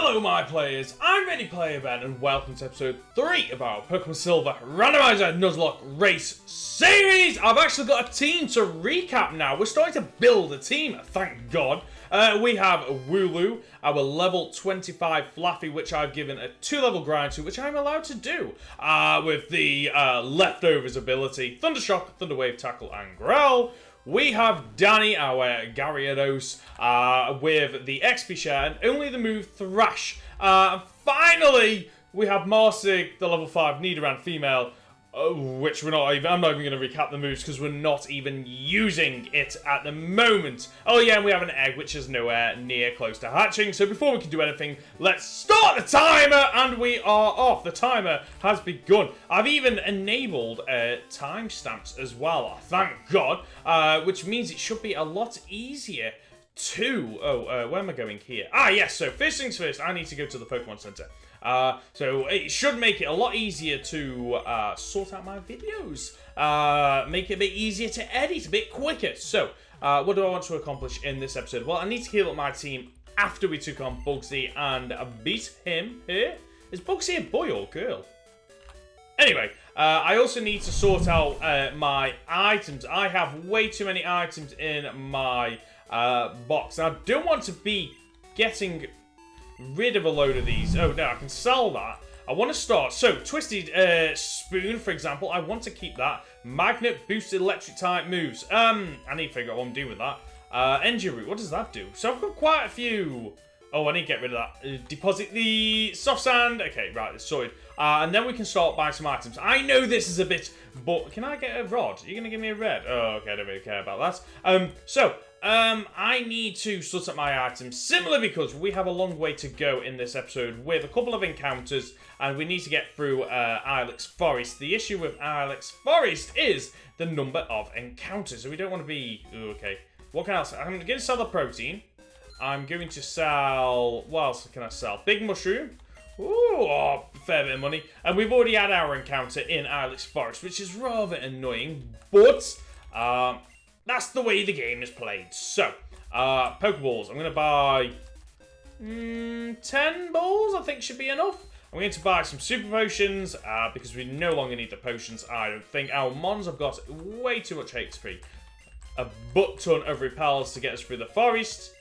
Hello my players, I'm ReadyPlayerBen and welcome to episode 3 of our Pokemon Silver Randomizer Nuzlocke Race Series! I've actually got a team to recap now. We're starting to build a team, thank God. We have Wooloo, our level 25 Flaffy, which I've given a 2-level grind to, which I'm allowed to do. With the Leftovers ability, Thundershock, Thunderwave, Tackle, and Growl. We have Danny, our Gyarados, with the XP share and only the move Thrash. Finally, we have Marsig, the level 5 Nidoran female, which I'm not even going to recap the moves because we're not even using it at the moment. Oh yeah, and we have an egg which is nowhere near close to hatching. So before we can do anything, let's start the timer, and we are off. The timer has begun. I've even enabled timestamps as well, thank God, which means it should be a lot easier to... where am I going here? Yes, so first things first, I need to go to the Pokemon Center. So it should make it a lot easier to sort out my videos, make it a bit easier to edit, a bit quicker. So, what do I want to accomplish in this episode? Well, I need to heal up my team after we took on Bugsy and beat him here. Is Bugsy a boy or girl? Anyway, I also need to sort out my items. I have way too many items in my box. I don't want to be getting rid of a load of these. Oh no, I can sell that. I want to start. So, Twisted Spoon, for example, I want to keep that. Magnet, boosted electric type moves. I need to figure out what I'm doing with that. Engine Root, what does that do? So I've got quite a few. Oh, I need to get rid of that. Deposit the soft sand. Okay, right, it's sorted. And then we can start buying some items. I know this is a bit, but can I get a rod? Are you going to give me a red? Oh, okay, I don't really care about that. I need to sort out my items simply because we have a long way to go in this episode with a couple of encounters and we need to get through Ilex Forest. The issue with Ilex Forest is the number of encounters, so we don't want to be... Ooh, okay, what can I sell? I'm going to sell the protein. I'm going to sell... What else can I sell? Big Mushroom. Ooh, fair bit of money. And we've already had our encounter in Ilex Forest, which is rather annoying, but... that's the way the game is played. So, Pokeballs. I'm going to buy 10 balls, I think should be enough. I'm going to buy some Super Potions, because we no longer need the potions, I don't think. Our Mons have got way too much HP. A butt ton of repels to get us through the forest.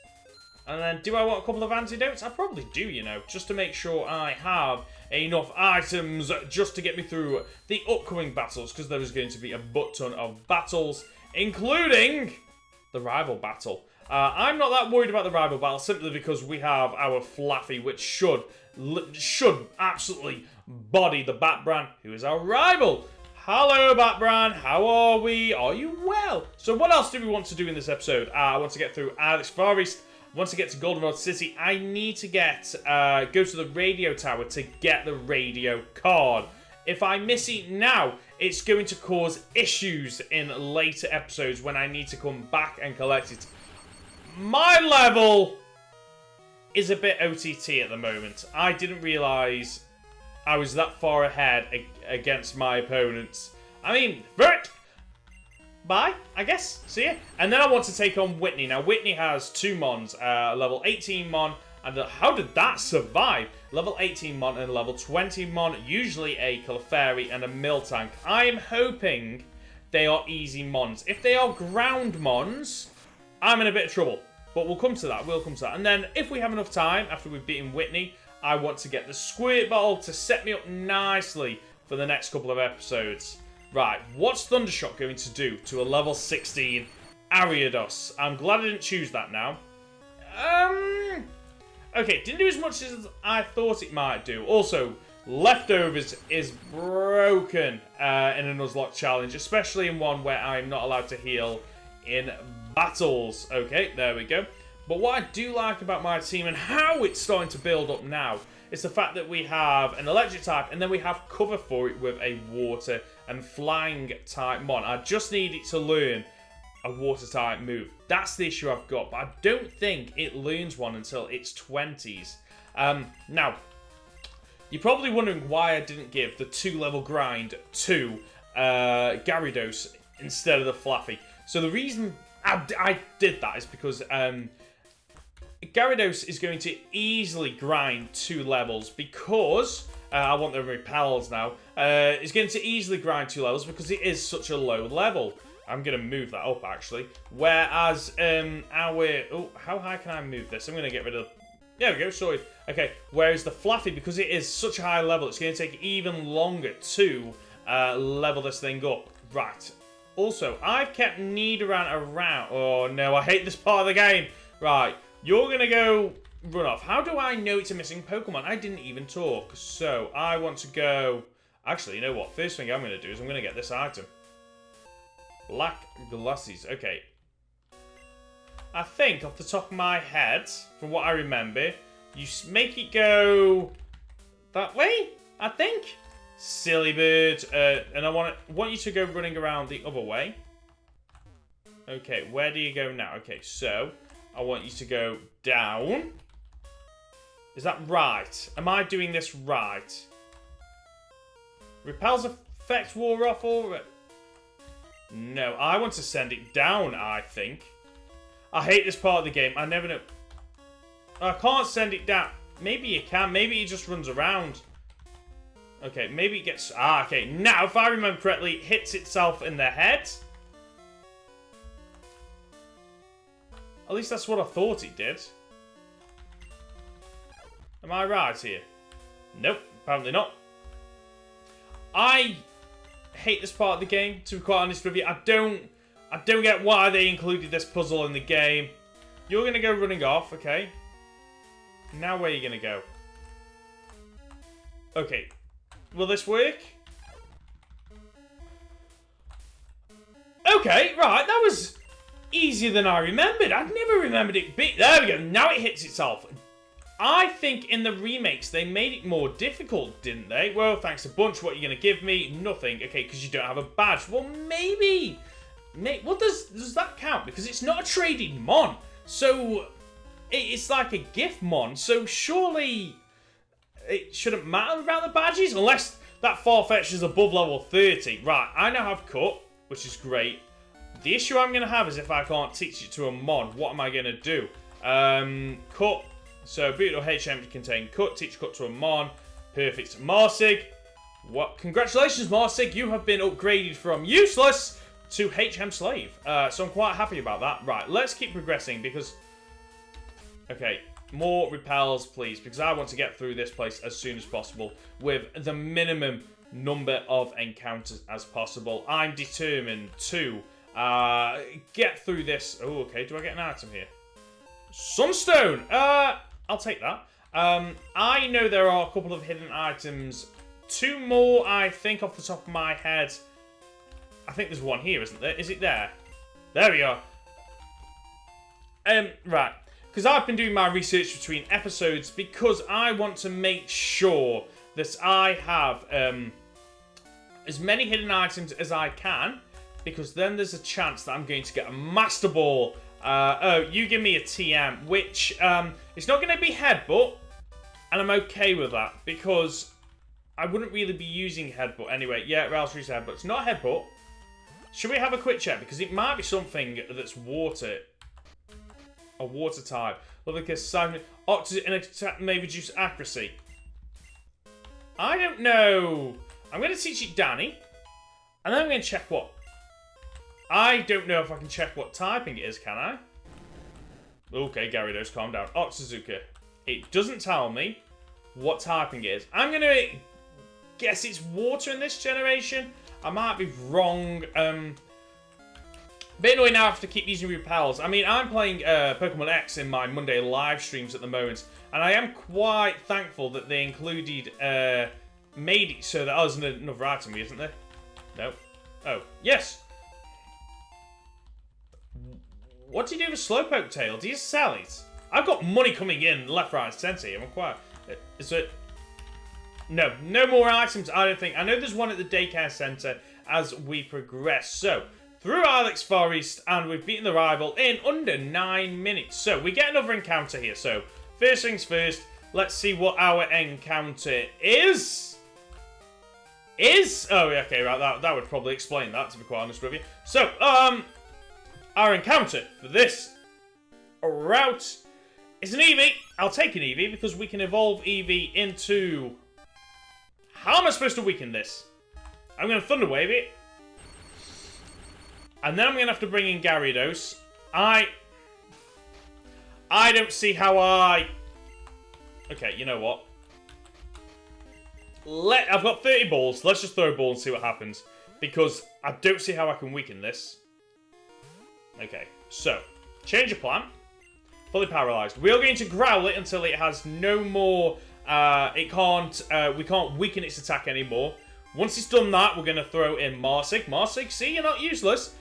And then, do I want a couple of antidotes? I probably do, you know, just to make sure I have enough items just to get me through the upcoming battles, because there is going to be a butt ton of battles, including the rival battle. I'm not that worried about the rival battle simply because we have our Flaffy, which should absolutely body the Batbran, who is our rival. Hello, Batbran. How are we? Are you well? So what else do we want to do in this episode? I want to get through Ilex Forest. Once I get to Goldenrod City, I need to go to the radio tower to get the radio card. If I miss it now, it's going to cause issues in later episodes when I need to come back and collect it. My level is a bit OTT at the moment. I didn't realise I was that far ahead against my opponents. I mean, bye, I guess. See ya. And then I want to take on Whitney. Now, Whitney has 2 Mons, level 18 Mon. And how did that survive? Level 18 Mon and level 20 Mon, usually a Clefairy and a Miltank. I'm hoping they are easy Mons. If they are ground Mons, I'm in a bit of trouble. But we'll come to that, And then, if we have enough time, after we've beaten Whitney, I want to get the Squirt Bottle to set me up nicely for the next couple of episodes. Right, what's Thundershock going to do to a level 16 Ariados? I'm glad I didn't choose that now. Okay, didn't do as much as I thought it might do. Also, Leftovers is broken in a Nuzlocke challenge, especially in one where I'm not allowed to heal in battles. Okay, there we go. But what I do like about my team and how it's starting to build up now is the fact that we have an electric type and then we have cover for it with a water and flying type Mon. I just need it to learn a water type move. That's the issue I've got, but I don't think it learns one until its 20s. Now, you're probably wondering why I didn't give the 2-level grind to Gyarados instead of the Flaffy. So the reason I did that is because Gyarados is going to easily grind 2 levels because... I want the repels now. It's going to easily grind 2 levels because it is such a low level. I'm going to move that up, actually. Whereas our... Oh, how high can I move this? I'm going to get rid of... There we go, sorry. Okay, whereas the Fluffy, because it is such a high level, it's going to take even longer to level this thing up. Right. Also, I've kept Nidoran around... Oh, no, I hate this part of the game. Right, you're going to go... run off. How do I know it's a missing Pokemon? I didn't even talk. So, I want to go... Actually, you know what? First thing I'm going to do is I'm going to get this item. Black Glasses. Okay. I think, off the top of my head, from what I remember, you make it go... that way, I think? Silly bird. And I want you to go running around the other way. Okay, where do you go now? Okay, so... I want you to go down. Is that right? Am I doing this right? Repel's effect wore off already? No, I want to send it down, I think. I hate this part of the game. I never know. I can't send it down. Maybe you can. Maybe it just runs around. Okay, maybe it gets... Ah, okay. Now, if I remember correctly, it hits itself in the head. At least that's what I thought it did. Am I right here? Nope, apparently not. I hate this part of the game, to be quite honest with you. I don't get why they included this puzzle in the game. You're going to go running off, okay. Now where are you going to go? Okay. Will this work? Okay, right, that was... easier than I remembered. I'd never remembered it being... There we go. Now it hits itself. I think in the remakes, they made it more difficult, didn't they? Well, thanks a bunch. What are you going to give me? Nothing. Okay, because you don't have a badge. Well, maybe... Well, does that count? Because it's not a trading mon. So, it's like a gift mon. So, surely... it shouldn't matter about the badges. Unless that Farfetch'd is above level 30. Right, I now have Cut, which is great. The issue I'm going to have is if I can't teach it to a mon, what am I going to do? Cut. So, Beautiful HM to contain Cut. Teach Cut to a mon. Perfect. Marsig. What? Congratulations, Marsig. You have been upgraded from useless to HM Slave. So, I'm quite happy about that. Right, let's keep progressing because... Okay, more repels, please. Because I want to get through this place as soon as possible with the minimum number of encounters as possible. I'm determined to... get through this. Oh, okay. Do I get an item here? Sunstone! I'll take that. I know there are a couple of hidden items. 2 more, I think, off the top of my head. I think there's one here, isn't there? Is it there? There we are. Right. Because I've been doing my research between episodes because I want to make sure that I have as many hidden items as I can. Because then there's a chance that I'm going to get a Master Ball. Oh, you give me a TM, which it's not going to be Headbutt. And I'm okay with that. Because I wouldn't really be using Headbutt anyway. Yeah, Ralsrei's Headbutt. It's not Headbutt. Should we have a quick check? Because it might be something that's water. A water type. Lovely Kiss, Octazone, and attack may reduce accuracy. I don't know. I'm going to teach it Danny. And then I'm going to check what. I don't know if I can check what typing it is, can I? Okay, Gyarados, calm down. Octazooka. It doesn't tell me what typing it is. I'm going to guess it's water in this generation. I might be wrong. Bit annoying now I have to keep using repels. I mean, I'm playing Pokemon X in my Monday live streams at the moment. And I am quite thankful that they included, made it so that... Oh, there's another item here, isn't there? No. Oh, yes. What do you do with Slowpoke Tail? Do you sell it? I've got money coming in left, right, and centre here. I'm quite... Is it... No, no more items, I don't think. I know there's one at the daycare centre as we progress. So, through Ilex Forest, and we've beaten the rival in under 9 minutes. So, we get another encounter here. So, first things first, let's see what our encounter is. Oh, okay, right, that would probably explain that, to be quite honest with you. So, our encounter for this route It's an Eevee. I'll take an Eevee because we can evolve Eevee into... How am I supposed to weaken this? I'm going to Thunder Wave it. And then I'm going to have to bring in Gyarados. I don't see how I... Okay, you know what? I've got 30 balls. Let's just throw a ball and see what happens. Because I don't see how I can weaken this. Okay, so. Change of plan. Fully paralyzed. We are going to growl it until it has no more... we can't weaken its attack anymore. Once it's done that, we're going to throw in Marsig. Marsig, see, you're not useless.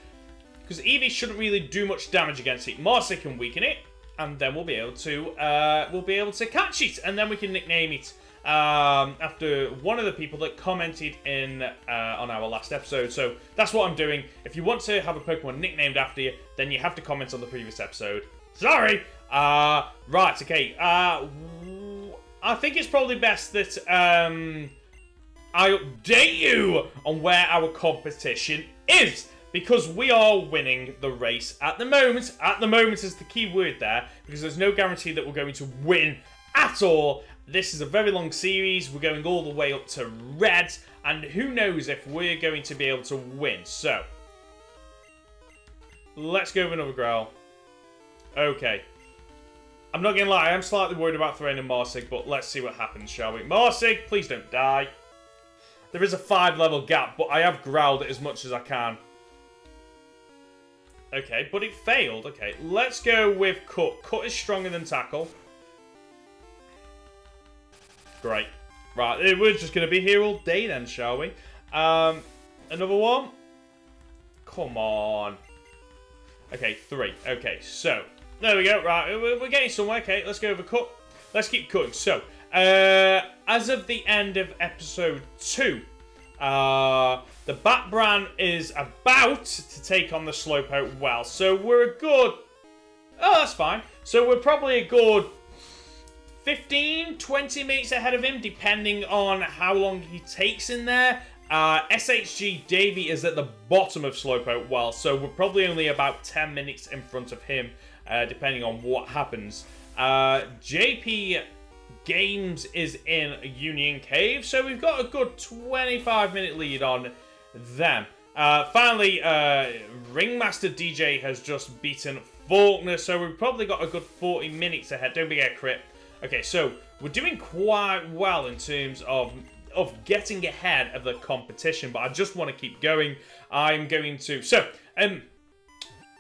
Because Eevee shouldn't really do much damage against it. Marsig can weaken it. And then we'll be able to catch it. And then we can nickname it. After one of the people that commented in on our last episode. So that's what I'm doing. If you want to have a Pokemon nicknamed after you, then you have to comment on the previous episode. Sorry! Right, okay. I think it's probably best that I update you on where our competition is. Because we are winning the race at the moment. At the moment is the key word there. Because there's no guarantee that we're going to win at all. This is a very long series. We're going all the way up to red. And who knows if we're going to be able to win. So, let's go with another growl. Okay. I'm not going to lie. I'm slightly worried about throwing in Marsig. But let's see what happens, shall we? Marsig, please don't die. There is a 5-level gap. But I have growled it as much as I can. Okay, but it failed. Okay, let's go with Cut. Cut is stronger than Tackle. Great. Right, we're just going to be here all day then, shall we? Another one? Come on. Okay, 3. Okay, so, there we go. Right, we're getting somewhere. Okay, let's go over Cut. Let's keep cutting. So, as of the end of episode 2, the Batbran is about to take on the Slowpoke well. So, we're a good... Oh, that's fine. So, we're probably a good 15, 20 minutes ahead of him, depending on how long he takes in there. SHG Davy is at the bottom of Slowpoke well, so we're probably only about 10 minutes in front of him, depending on what happens. JP Games is in Union Cave, so we've got a good 25-minute lead on them. Finally, Ringmaster DJ has just beaten Faulkner, so we've probably got a good 40 minutes ahead. Don't be a crit. Okay, so we're doing quite well in terms of getting ahead of the competition, but I just want to keep going. I'm going to... So, I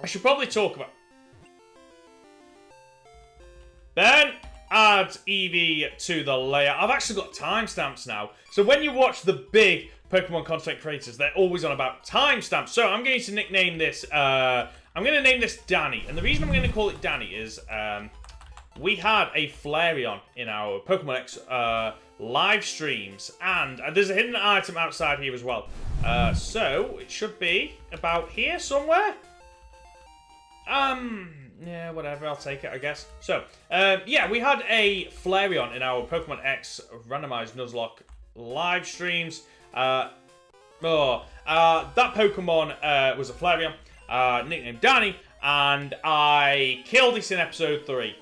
should probably talk about... Then, add Eevee to the layer. I've actually got timestamps now. So when you watch the big Pokemon content creators, they're always on about timestamps. So I'm going to nickname this... I'm going to name this Danny. And the reason I'm going to call it Danny is... we had a Flareon in our Pokemon X live streams, and there's a hidden item outside here as well. So, it should be about here somewhere. Yeah, whatever, I'll take it, I guess. So, yeah, we had a Flareon in our Pokemon X Randomizer Nuzlocke live streams. That Pokemon was a Flareon, nicknamed Danny, and I killed it in episode 3.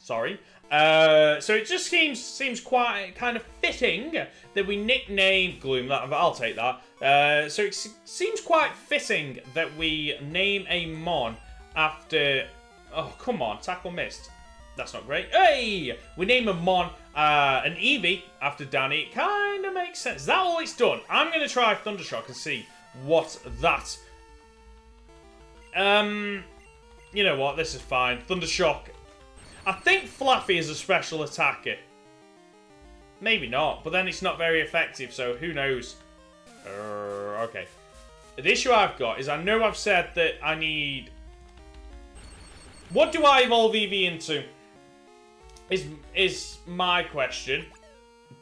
Sorry. So it just seems quite kind of fitting that we nickname Gloom. I'll take that. So it seems quite fitting that we name a Mon after... Oh, come on. Tackle missed. That's not great. Hey! We name a Mon, an Eevee after Danny. It kind of makes sense. Is that all it's done? I'm going to try Thundershock and see what that... You know what? This is fine. Thundershock... I think Fluffy is a special attacker. Maybe not, but then it's not very effective, so who knows. Okay. The issue I've got is I know I've said that I need... What do I evolve Eevee into? Is my question.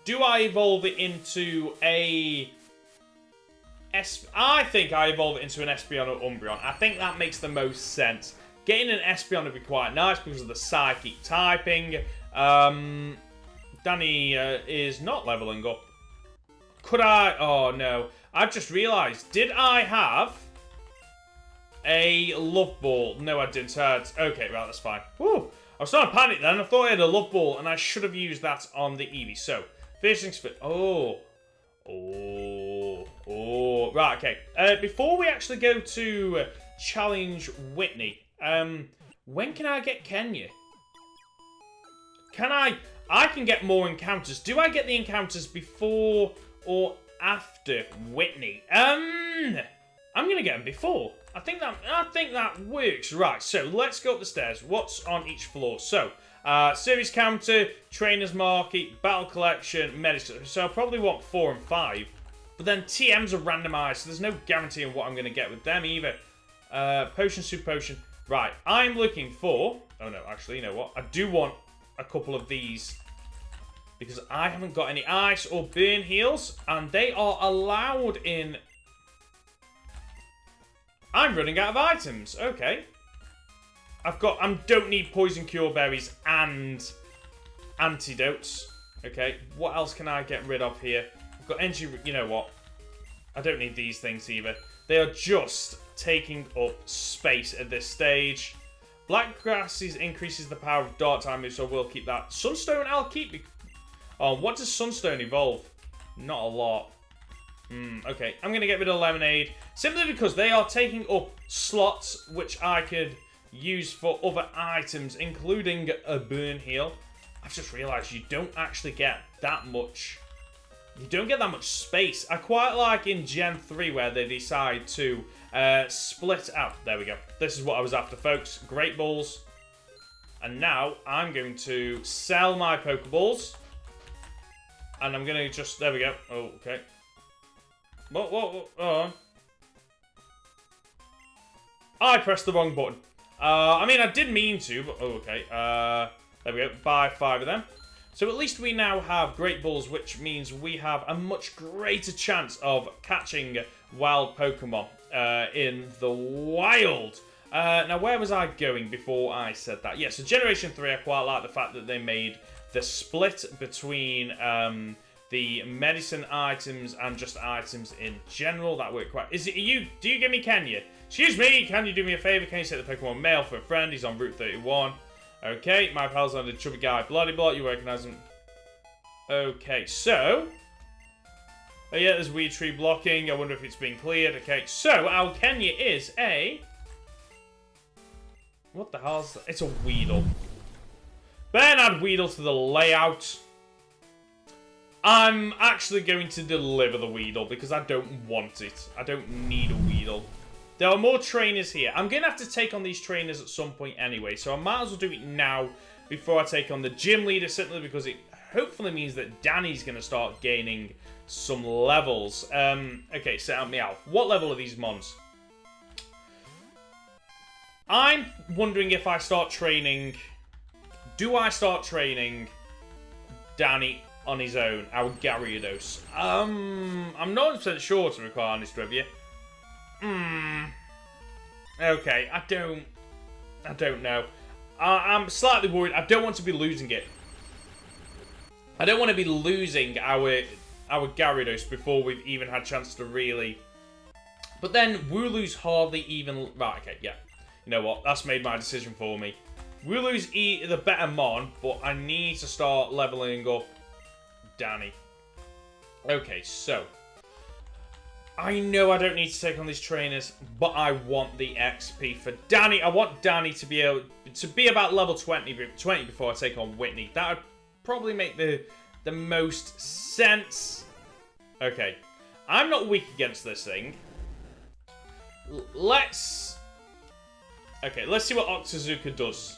Do I evolve it into a... I think I evolve it into an Espeon or Umbreon. I think that makes the most sense. Getting an Espeon would be quite nice because of the psychic typing. Danny is not leveling up. Could I? Oh, no. I've just realised. Did I have a Love Ball? No, I didn't. Okay, right, that's fine. Woo. I was starting to panic then. I thought I had a love ball, and I should have used that on the Eevee. So, first things first. Oh. Right, okay. Before we actually go to challenge Whitney, when can I get Kenya? Can I can get more encounters. Do I get the encounters before or after Whitney? I'm gonna get them before. I think that works. Right, so let's go up the stairs. What's on each floor? So, service counter, trainer's market, battle collection, medicine. So I'll probably want 4 and 5. But then TMs are randomized, so there's no guarantee of what I'm gonna get with them either. Potion, super potion. Right, I'm looking for... Oh no, actually, you know what? I do want a couple of these, because I haven't got any ice or burn heals, and they are allowed in... I'm running out of items. Okay. I don't need poison cure berries and antidotes. Okay, what else can I get rid of here? I've got energy... You know what? I don't need these things either. They are just taking up space at this stage. Black grasses increases the power of dark time moves, so we'll keep that. Sunstone I'll keep. Oh, what does Sunstone evolve? Not a lot. Okay, I'm going to get rid of Lemonade, simply because they are taking up slots which I could use for other items, including a burn heal. I've just realised you don't actually get that much. You don't get that much space. I quite like in Gen 3 where they decide to split out. There we go. This is what I was after, folks. Great balls. And now I'm going to sell my Pokeballs. And I'm going to just... There we go. Oh, okay. What? Oh. I pressed the wrong button. I mean, I did mean to, but... Oh, okay. There we go. Buy 5 of them. So at least we now have Great Balls, which means we have a much greater chance of catching wild Pokemon in the wild. Now, where was I going before I said that? Yeah, so Generation 3, I quite like the fact that they made the split between the medicine items and just items in general. That worked quite... Is it you? Do you give me Kenya? Excuse me, can you do me a favour? Can you set the Pokemon mail for a friend? He's on Route 31. Okay, my pal's on the chubby guy. Bloody Blot, you recognise him. Okay, so... Oh yeah, there's Weed Tree blocking. I wonder if it's been cleared. Okay, so our Kenya is a... What the hell's that? It's a Weedle. Ben, add Weedle to the layout. I'm actually going to deliver the Weedle because I don't want it. I don't need a Weedle. There are more trainers here. I'm going to have to take on these trainers at some point anyway, so I might as well do it now before I take on the gym leader, simply because it hopefully means that Danny's going to start gaining some levels. Okay, set out Meowth. What level are these mons? I'm wondering if I start training... Do I start training Danny on his own, our Gyarados? I'm not 100% sure, to be quite honest with you. Okay, I don't know. I'm slightly worried. I don't want to be losing it. I don't want to be losing our Gyarados before we've even had a chance to really... But then Wooloo's hardly even... Right, okay, yeah. You know what? That's made my decision for me. Wooloo's the better mon, but I need to start leveling up Danny. Okay, so... I know I don't need to take on these trainers, but I want the XP for Danny. I want Danny to be able to be about level 20 before I take on Whitney. That would probably make the most sense. Okay, I'm not weak against this thing. Let's see what Octazooka does.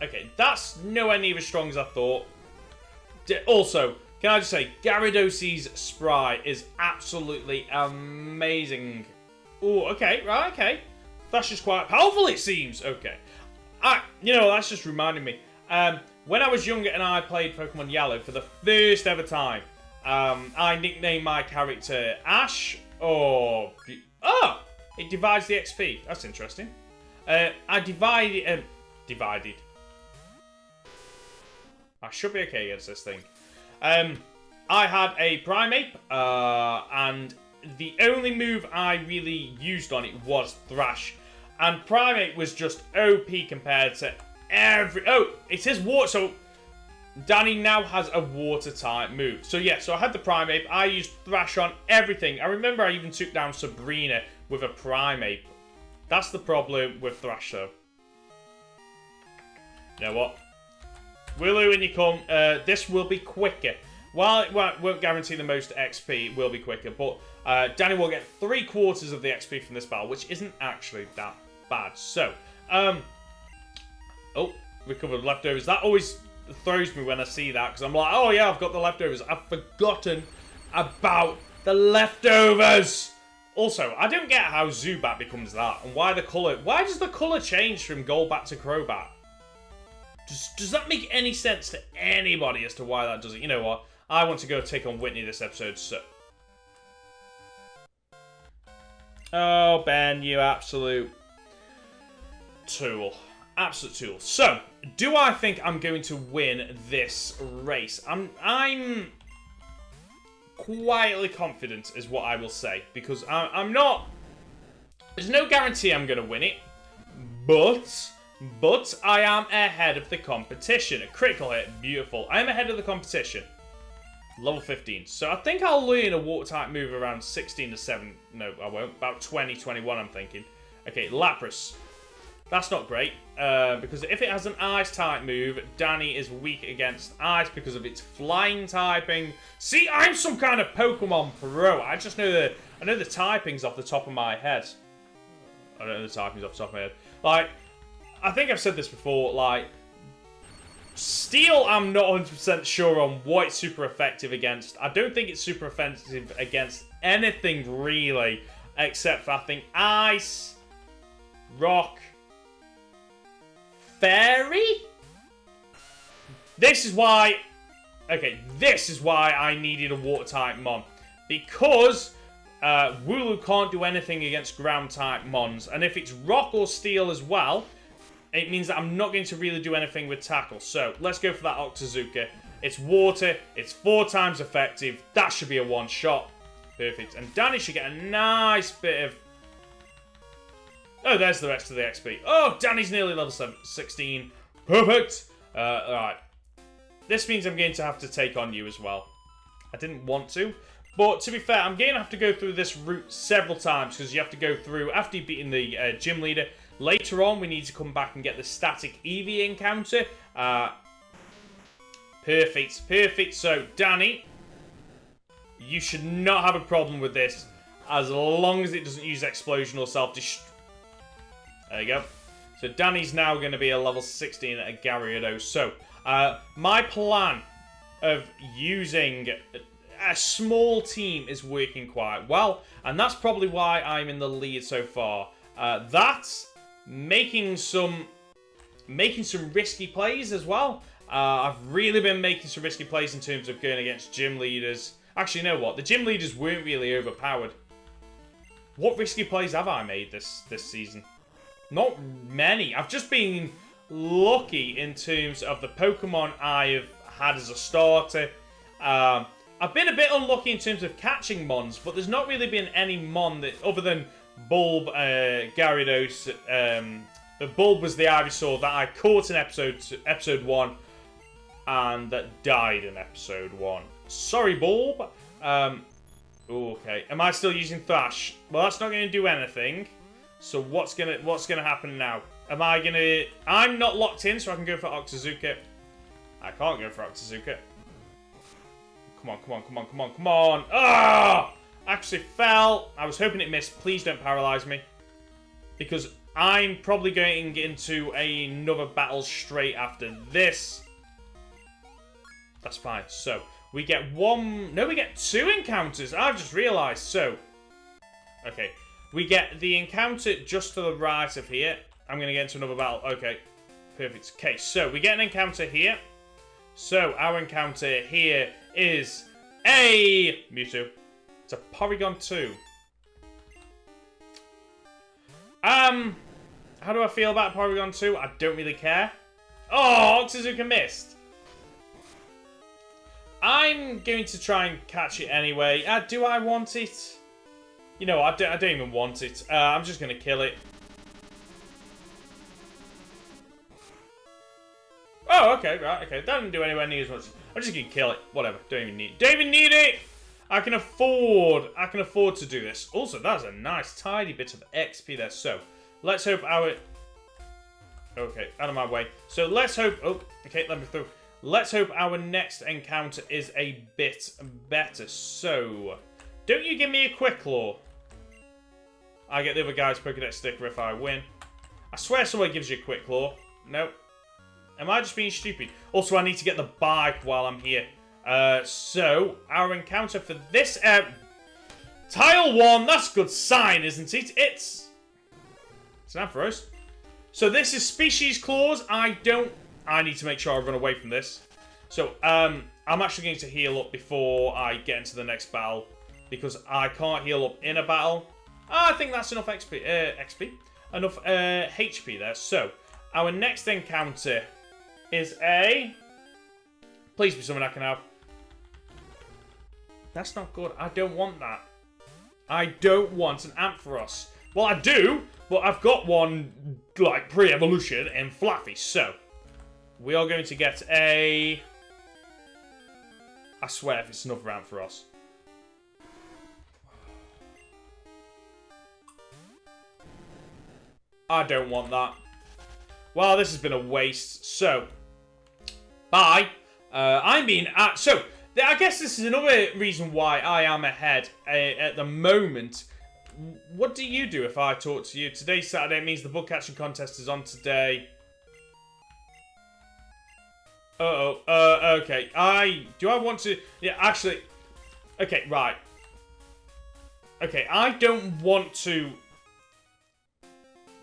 Okay, that's nowhere near as strong as I thought. Also, can I just say, Gyarados' Spry is absolutely amazing. Oh, okay, right, okay. That's just quite powerful, it seems. Okay. You know, that's just reminding me. When I was younger and I played Pokemon Yellow for the first ever time, I nicknamed my character Ash. Oh, it divides the XP. That's interesting. I divided. I should be okay against this thing. I had a Primeape, and the only move I really used on it was Thrash. And Primate was just OP compared to every... Oh, it is water. So Danny now has a water type move. So yeah, so I had the Primate. I used Thrash on everything. I remember I even took down Sabrina with a Primate. That's the problem with Thrash though. You know what? Wooloo, when you come, this will be quicker. While it won't guarantee the most XP, it will be quicker. But Danny will get 3/4 of the XP from this battle, which isn't actually that bad. So, oh, recovered leftovers. That always throws me when I see that, because I'm like, oh yeah, I've got the leftovers. I've forgotten about the leftovers. Also, I don't get how Zubat becomes that, and why the colour. Why does the colour change from Golbat to Crobat? Does that make any sense to anybody as to why that does it? You know what? I want to go take on Whitney this episode, so... Oh, Ben, you absolute tool. Absolute tool. So, do I think I'm going to win this race? I'm quietly confident is what I will say. Because I'm not... There's no guarantee I'm going to win it. But I am ahead of the competition. A critical hit. Beautiful. I am ahead of the competition. Level 15. So I think I'll learn a water-type move around 16 to 7. No, I won't. About 20, 21, I'm thinking. Okay, Lapras. That's not great. Because if it has an Ice-type move, Danny is weak against Ice because of its flying typing. See, I'm some kind of Pokemon pro. I just know the typings off the top of my head. I don't know the typings off the top of my head. Like, I think I've said this before, like, Steel, I'm not 100% sure on what it's super effective against. I don't think it's super effective against anything, really, except for, I think, Ice, Rock, Fairy? This is why... Okay, this is why I needed a Water-type Mon. Because Wooloo can't do anything against Ground-type Mons. And if it's Rock or Steel as well... It means that I'm not going to really do anything with Tackle. So, let's go for that Octazooka. It's water. It's 4 times effective. That should be a one-shot. Perfect. And Danny should get a nice bit of... Oh, there's the rest of the XP. Oh, Danny's nearly level 16. Perfect. Alright. This means I'm going to have to take on you as well. I didn't want to. But, to be fair, I'm going to have to go through this route several times. Because you have to go through, after you've beaten the gym leader... Later on, we need to come back and get the static Eevee encounter. Perfect, perfect. So, Danny, you should not have a problem with this as long as it doesn't use Explosion or Self-Destruct. There you go. So, Danny's now going to be a level 16 at a Gyarados. So, my plan of using a small team is working quite well. And that's probably why I'm in the lead so far. That's... Making some risky plays as well. I've really been making some risky plays in terms of going against gym leaders. Actually, you know what? The gym leaders weren't really overpowered. What risky plays have I made this season? Not many. I've just been lucky in terms of the Pokemon I've had as a starter. I've been a bit unlucky in terms of catching Mons, but there's not really been any Mon that, other than Bulb, Gyarados. The Bulb was the Ivysaur that I caught in episode 1 and that died in episode 1. Sorry, Bulb. Okay. Am I still using Thrash? Well, that's not going to do anything. So what's gonna happen now? I'm not locked in, so I can go for Octazooka. I can't go for Octazooka. Come on, come on, come on, come on, come on. Ah! Actually fell. I was hoping it missed. Please don't paralyze me. Because I'm probably going into another battle straight after this. That's fine. So, we get one... No, we get 2 encounters. I've just realised. So, okay. We get the encounter just to the right of here. I'm going to get into another battle. Okay. Perfect. Okay, so we get an encounter here. So, our encounter here is a Mewtwo. It's a Porygon 2. How do I feel about Porygon 2? I don't really care. Oh, Octazooka missed. I'm going to try and catch it anyway. Do I want it? You know, I don't even want it. I'm just going to kill it. Oh, okay, right, okay. That didn't do anywhere near as much. I'm just gonna kill it. Whatever. Don't even need it. Don't even need it! I can afford to do this. Also, that's a nice, tidy bit of XP there. So, let's hope our... Okay, out of my way. So, let's hope... Oh, okay, let me through. Let's hope our next encounter is a bit better. So, don't you give me a quick claw. I get the other guy's Pokédex sticker if I win. I swear someone gives you a quick claw. Nope. Am I just being stupid? Also, I need to get the bike while I'm here. So, our encounter for this... Tile 1, that's a good sign, isn't it? It's an Ampharos. So, this is Species Claws. I need to make sure I run away from this. So, I'm actually going to heal up before I get into the next battle. Because I can't heal up in a battle. I think that's enough XP. Enough HP there. So, our next encounter is a... Please be something I can have. That's not good. I don't want that. I don't want an Ampharos. Well, I do, but I've got one, like, pre-evolution in Fluffy. So, we are going to get a... I swear if it's another Ampharos. I don't want that. Well, this has been a waste. So, bye. I'm being... so, I guess this is another reason why I am ahead at the moment. What do you do if I talk to you? Today's Saturday. It means the bug catching contest is on today. Okay. Do I want to... Yeah, actually... Okay, right. Okay, I don't want to...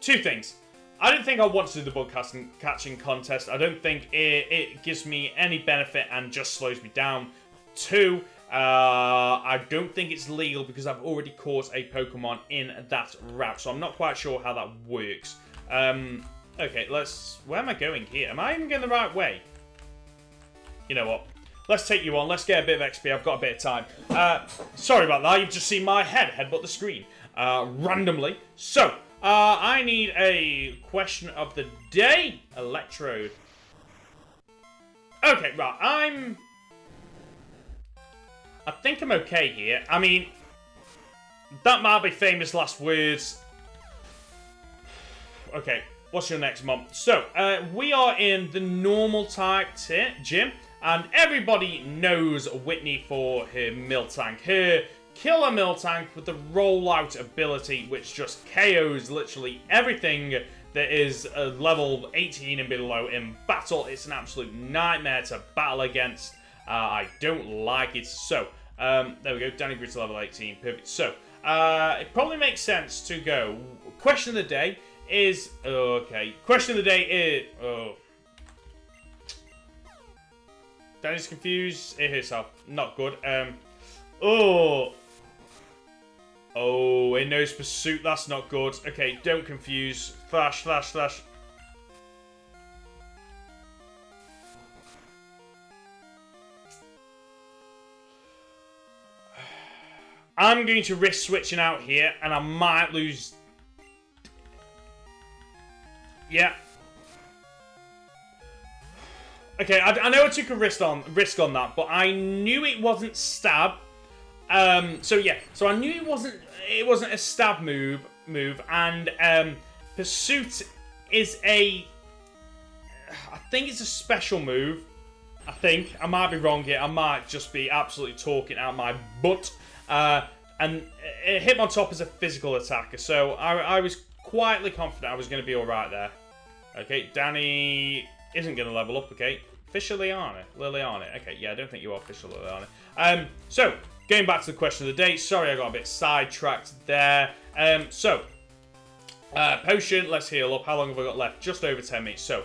Two things. I don't think I want to do the bug catching contest. I don't think it gives me any benefit and just slows me down. Two, I don't think it's legal because I've already caught a Pokemon in that route. So I'm not quite sure how that works. Okay, where am I going here? Am I even going the right way? You know what? Let's take you on. Let's get a bit of XP. I've got a bit of time. Sorry about that. You've just seen my headbutt the screen. Randomly. So... I need a question of the day. Electrode. Okay, right. I think I'm okay here. I mean, that might be famous last words. Okay, what's your next month? So, we are in the normal type gym, and everybody knows Whitney for her Miltank. Her Killer Miltank with the rollout ability, which just KOs literally everything that is level 18 and below in battle. It's an absolute nightmare to battle against. I don't like it. So, there we go. Danny grew to level 18. Perfect. So, it probably makes sense to go. Question of the day is... Okay. Question of the day is... Oh. Danny's confused. It herself. Not good. Oh, it knows Pursuit. That's not good. Okay, don't confuse. Flash, flash, flash. I'm going to risk switching out here, and I might lose... Yeah. Okay, I know I took a risk on that, but I knew it wasn't stab. So yeah, so I knew it wasn't a stab move, and Pursuit is I think it's a special move. I think I might be wrong here. I might just be absolutely talking out my butt. And Hitmontop is a physical attacker, so I was quietly confident I was going to be all right there. Okay, Danny isn't going to level up. Okay, Fisher Liliana. Okay, yeah, I don't think you are Fisher Liliana. So. Going back to the question of the day. Sorry, I got a bit sidetracked there. Potion. Let's heal up. How long have I got left? Just over 10 minutes. So,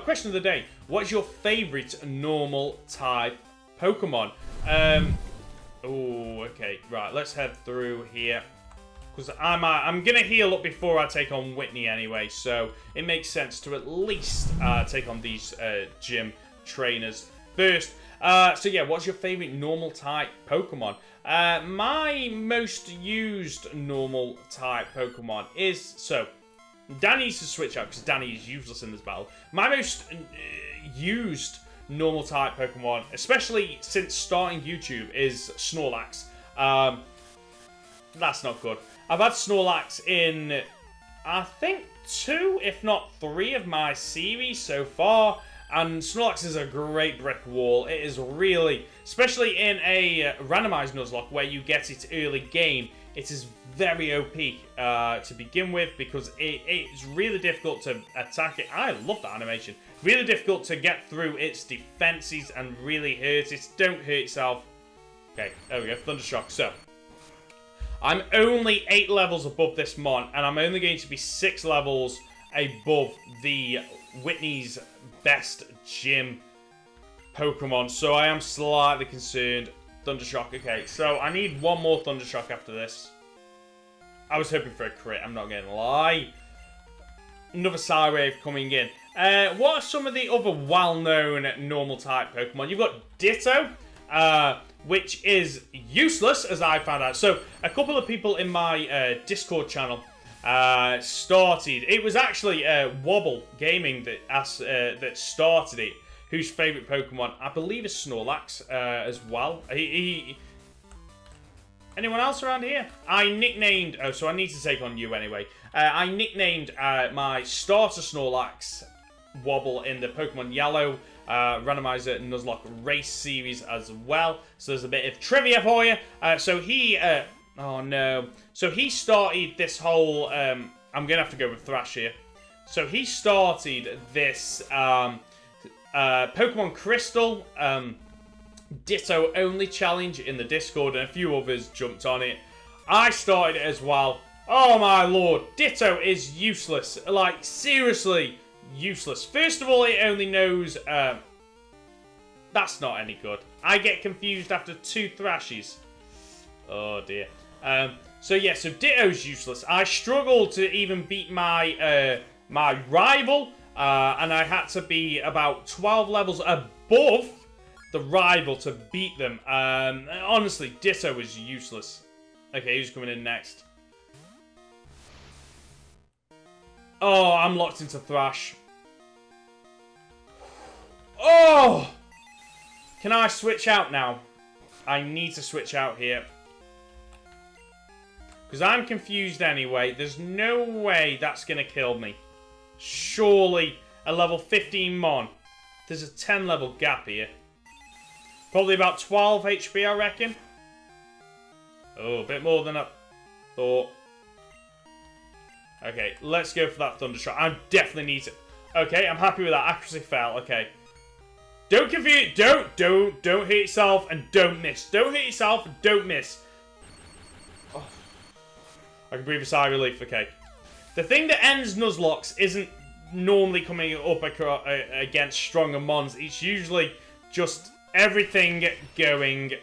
question of the day. What is your favourite normal type Pokemon? Oh, okay. Right, let's head through here. Because I'm going to heal up before I take on Whitney anyway. So, it makes sense to at least take on these gym trainers first. So yeah, what's your favourite normal type Pokemon? My most used normal type Pokemon is, Danny needs to switch out because Danny is useless in this battle. My most used normal type Pokemon, especially since starting YouTube, is Snorlax. That's not good. I've had Snorlax in, I think, 2, if not 3 of my series so far. And Snorlax is a great brick wall. It is really, especially in a Randomizer Nuzlocke where you get it early game, it is very OP to begin with because it's really difficult to attack it. I love that animation. Really difficult to get through its defenses and really hurt it. Don't hurt yourself. Okay, there we go. Thundershock. So, I'm only 8 levels above this Mon, and I'm only going to be 6 levels above the Whitney's best gym Pokemon, so I am slightly concerned. Thundershock, okay, so I need one more Thundershock after this. I was hoping for a crit, I'm not gonna lie. Another Psywave coming in. What are some of the other well-known normal type Pokemon? You've got Ditto, which is useless, as I found out. So, a couple of people in my Discord channel started. It was actually Wobble Gaming that started it. Whose favourite Pokemon, I believe, is Snorlax as well. Anyone else around here? I nicknamed... Oh, so I need to take on you anyway. I nicknamed my starter Snorlax Wobble in the Pokemon Yellow Randomizer Nuzlocke race series as well. So there's a bit of trivia for you. So he... oh, no. So he started this whole... I'm going to have to go with Thrash here. So he started this... Pokemon Crystal Ditto only challenge in the Discord, and a few others jumped on it. I started it as well. Oh my lord, Ditto is useless. Like, seriously useless. First of all, it only knows... that's not any good. I get confused after 2 Thrashes. Oh dear. So yeah, so Ditto's useless. I struggled to even beat my my rival. And I had to be about 12 levels above the rival to beat them. Honestly, Ditto was useless. Okay, who's coming in next? Oh, I'm locked into Thrash. Oh! Can I switch out now? I need to switch out here. Because I'm confused anyway. There's no way that's going to kill me. Surely a level 15 Mon. There's a 10 level gap here. Probably about 12 HP, I reckon. Oh, a bit more than I thought. Okay, let's go for that Thundershot. I definitely need to... Okay, I'm happy with that. Accuracy fell. Okay. Don't confuse... Don't hit yourself and don't miss. Don't hit yourself and don't miss. Oh. I can breathe a sigh of relief. Okay. The thing that ends Nuzlocks isn't normally coming up against stronger Mons. It's usually just everything going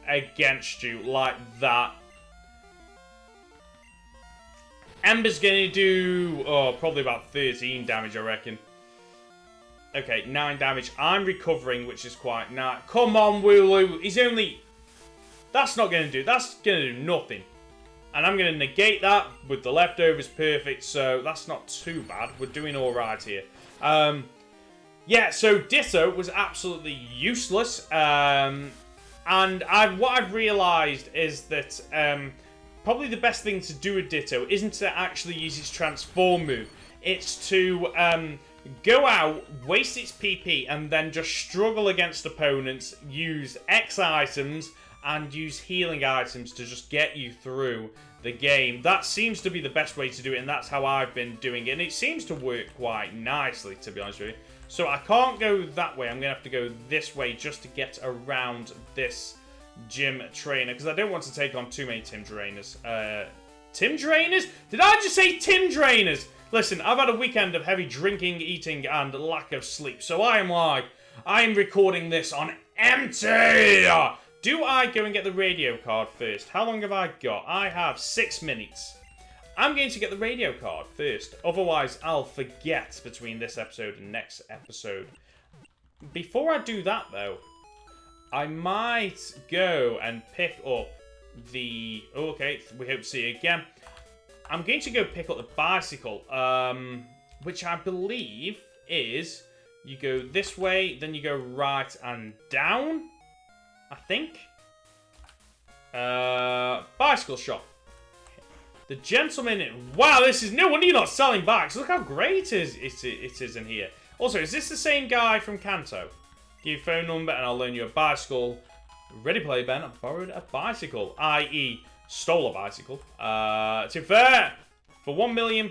against you like that. Ember's going to do, probably about 13 damage, I reckon. Okay, 9 damage. I'm recovering, which is quite nice. Come on, Wooloo. He's only... That's not going to do... That's going to do nothing. And I'm going to negate that with the leftovers perfect, so that's not too bad. We're doing alright here. Yeah, so Ditto was absolutely useless. And what I've realised is that probably the best thing to do with Ditto isn't to actually use its transform move. It's to go out, waste its PP, and then just struggle against opponents, use X items, and use healing items to just get you through the game. That seems to be the best way to do it, and that's how I've been doing it. And it seems to work quite nicely, to be honest with you. So I can't go that way. I'm going to have to go this way just to get around this gym trainer, because I don't want to take on too many Tim Drainers. Tim Drainers? Did I just say Tim Drainers? Listen, I've had a weekend of heavy drinking, eating, and lack of sleep. So I am recording this on empty. Do I go and get the radio card first? How long have I got? I have 6 minutes. I'm going to get the radio card first. Otherwise, I'll forget between this episode and next episode. Before I do that, though, I might go and pick up the... Oh, okay, we hope to see you again. I'm going to go pick up the bicycle, which I believe is you go this way, then you go right and down, I think. Bicycle shop. The gentleman. Wow, this is no wonder you're not selling bikes. Look how great it is in here. Also, is this the same guy from Kanto? Give your phone number and I'll loan you a bicycle. Ready Player Ben, I borrowed a bicycle, i.e. stole a bicycle. To be fair, for £1 million,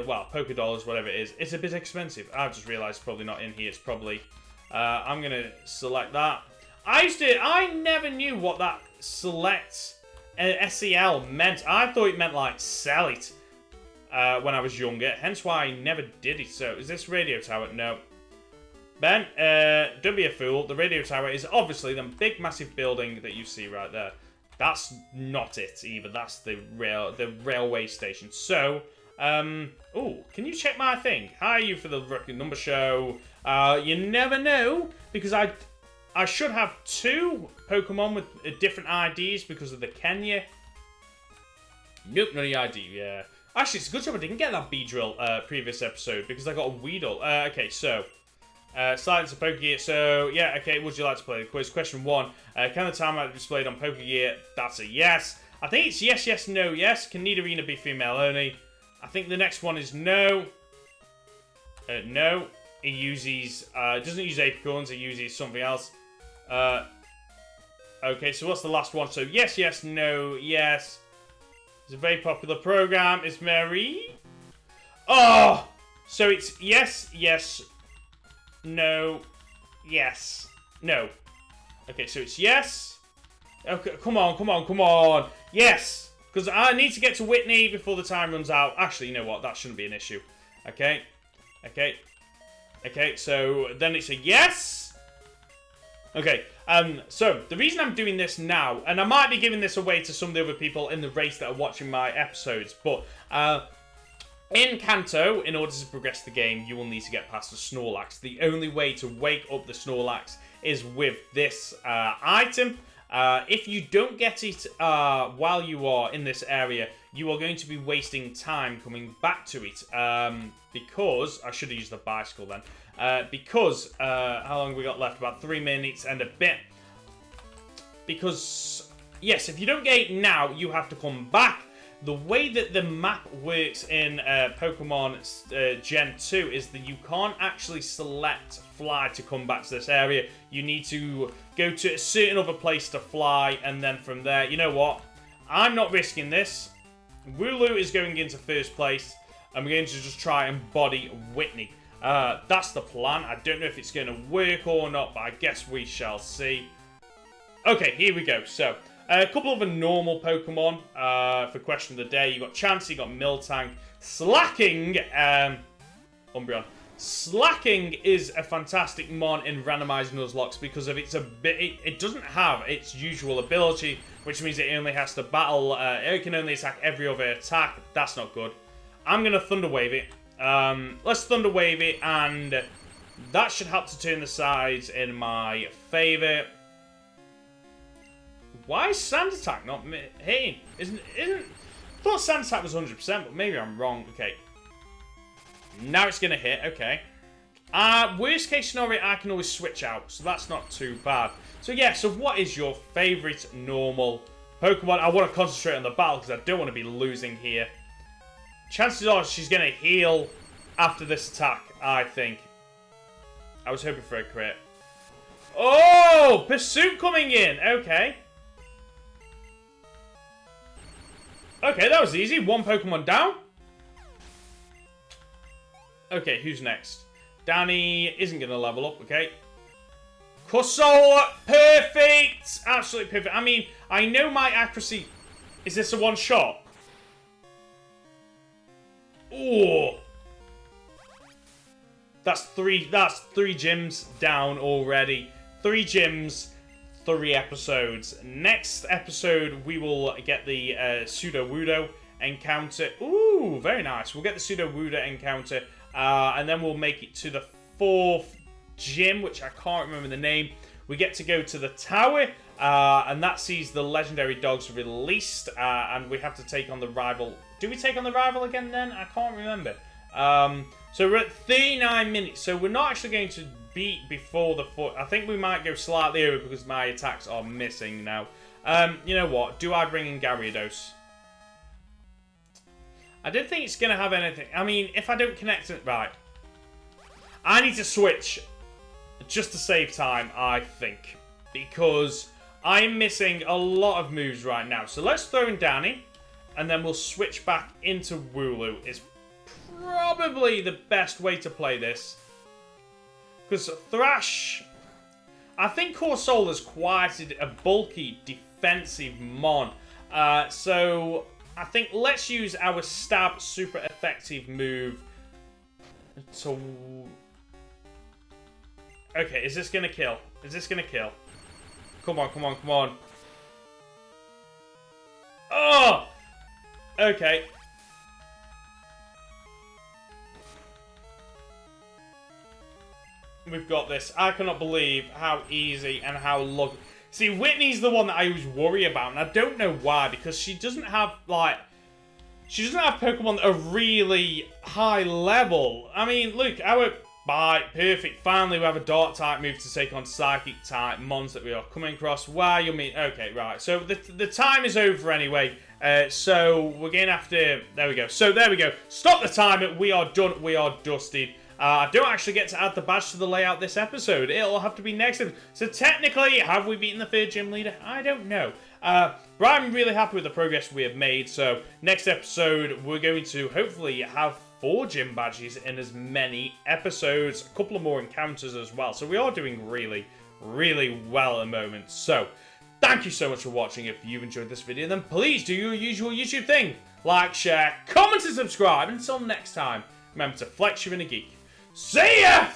well, poker dollars, whatever it is, it's a bit expensive. I've just realised it's probably not in here. It's probably. I'm gonna select that. I never knew what that select SEL meant. I thought it meant like sell it when I was younger. Hence why I never did it. So is this radio tower? No. Ben, don't be a fool. The radio tower is obviously the big massive building that you see right there. That's not it either. That's the railway station. So, oh, can you check my thing? Hi, you for the rookie number show. You never know, because I should have 2 Pokemon with different IDs because of the Kenya. Nope, no ID. Yeah. Actually, it's a good job I didn't get that Beedrill previous episode because I got a Weedle. Okay, so. Silence of Pokegear. So, yeah, okay, would you like to play the quiz? Question 1. Can the timer be displayed on Pokegear? That's a yes. I think it's yes, yes, no, yes. Can Need Arena be female only? I think the next one is no. No. It uses, doesn't use apricorns, it uses something else. Okay, so what's the last one? So, yes, yes, no, yes. It's a very popular program. It's Mary. Oh! So it's yes, yes, no, yes, no. Okay, so it's yes. Okay, come on, come on, come on. Yes! Because I need to get to Whitney before the time runs out. Actually, you know what? That shouldn't be an issue. Okay. Okay. Okay, so then it's a yes. Okay, so the reason I'm doing this now, and I might be giving this away to some of the other people in the race that are watching my episodes, but in Kanto, in order to progress the game, you will need to get past the Snorlax. The only way to wake up the Snorlax is with this item. If you don't get it while you are in this area, you are going to be wasting time coming back to it. Because, I should have used the bicycle then. Because, how long have we got left? About 3 minutes and a bit. Because, yes, if you don't get it now, you have to come back. The way that the map works in Pokemon Gen 2 is that you can't actually select fly to come back to this area. You need to go to a certain other place to fly, and then from there, you know what? I'm not risking this. Wooloo is going into first place. I'm going to just try and body Whitney. That's the plan. I don't know if it's going to work or not, but I guess we shall see. Okay, here we go. So, a couple of the normal Pokemon for question of the day. You got Chansey, you got Miltank, Slacking, Umbreon. Slacking is a fantastic mon in Randomizer Nuzlocke because of its it doesn't have its usual ability, which means it only has to battle. It can only attack every other attack. That's not good. I'm gonna Thunder Wave it. Let's Thunder Wave it, and that should help to turn the sides in my favour. Why is Sand Attack not hitting? Isn't? I thought Sand Attack was 100%, but maybe I'm wrong. Okay. Now it's going to hit. Okay. Worst case scenario, I can always switch out, so that's not too bad. So yeah, so what is your favourite normal Pokemon? I want to concentrate on the battle because I don't want to be losing here. Chances are she's going to heal after this attack, I think. I was hoping for a crit. Oh! Pursuit coming in! Okay. Okay, that was easy. 1 Pokemon down. Okay, who's next? Danny isn't going to level up, okay. Kusol, perfect! Absolutely perfect. I mean, I know my accuracy... Is this a one-shot? Ooh. That's three gyms down already. 3 gyms, 3 episodes. Next episode, we will get the Sudowoodo encounter. Ooh, very nice. We'll get the Sudowoodo encounter. And then we'll make it to the 4th gym, which I can't remember the name, we get to go to the tower, and that sees the legendary dogs released, and we have to take on the rival. Do we take on the rival again then? I can't remember. So we're at 39 minutes, so we're not actually going to beat before the foot. I think we might go slightly over because my attacks are missing now. You know what? Do I bring in Gyarados? I don't think it's going to have anything. I mean, if I don't connect it... Right. I need to switch just to save time, I think. Because I'm missing a lot of moves right now. So let's throw in Danny. And then we'll switch back into Wooloo. It's probably the best way to play this. Because Thrash... I think Corsola is quite a bulky defensive mon. So I think let's use our stab super effective move to... Okay, is this going to kill? Is this going to kill? Come on, come on, come on. Oh! Okay. We've got this. I cannot believe how easy and how lucky. See, Whitney's the one that I always worry about, and I don't know why, because she doesn't have, like... She doesn't have Pokemon at a really high level. I mean, look, our... Bye, perfect. Finally, we have a Dark-type move to take on Psychic-type mons that we are coming across. Wow, you mean... Okay, right. So, the time is over anyway. So, we're going to have to... There we go. So, there we go. Stop the timer. We are done. We are dusted. I don't actually get to add the badge to the layout this episode. It'll have to be next episode. So technically, have we beaten the third gym leader? I don't know. But I'm really happy with the progress we have made. So next episode, we're going to hopefully have 4 gym badges in as many episodes. A couple of more encounters as well. So we are doing really, really well at the moment. So thank you so much for watching. If you've enjoyed this video, then please do your usual YouTube thing. Like, share, comment and subscribe. Until next time, remember to flex your inner geek. See ya!